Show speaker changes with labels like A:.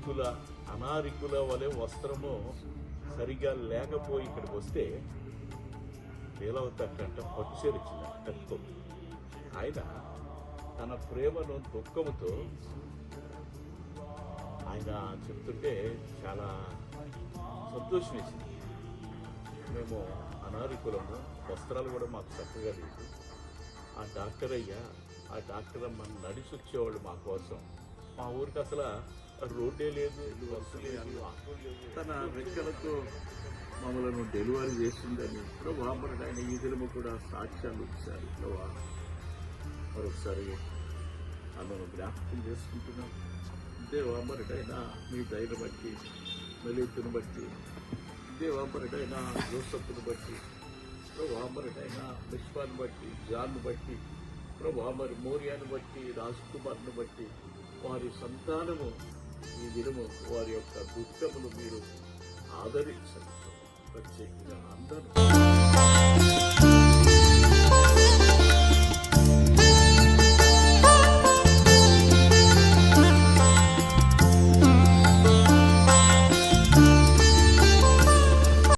A: అనారికుల వలె వస్త్రము సరిగా లేకపోయి ఇక్కడికి వస్తే లీలావతి కంట పట్టు చీర ఇచ్చింది కట్టుకో. ఆయన తన ప్రేమను దుఃఖముతో ఆయన చెప్తుంటే చాలా సంతోషం వేసింది. మేము అనారికులము, వస్త్రాలు కూడా మాకు చక్కగా లేదు. ఆ డాక్టర్ అమ్మ నడిచి వచ్చేవాళ్ళు మా కోసం. మా ఊరికి అసలు రోడ్డే లేదు, బస్సు లేదు, ఆటో లేదు. తన రెక్కలతో మమ్మల్ని డెలివరీ చేసిందని ప్రభా మరి ఆయన ఈ దినము కూడా సాక్ష్యాలు ఇచ్చారు. ప్రభా మరొకసారి ఆమెను జ్ఞాపకం చేసుకుంటున్నాం. దేవా మరిటైనా మీ దయను బట్టి, మెలితును బట్టి, దేవా మరిటైనా జోసఫ్ను బట్టి, ప్రభా మరిటైనా విశ్వాన్ని బట్టి, జాన్ను బట్టి, ప్రభా మరి మోర్యాను బట్టి, రాజ్ కుమార్ను బట్టి, వారి సంతానము ఈ దినము వారి యొక్క దుఃఖమును మీరు ఆదరించండి. ప్రత్యేకంగా అందరూ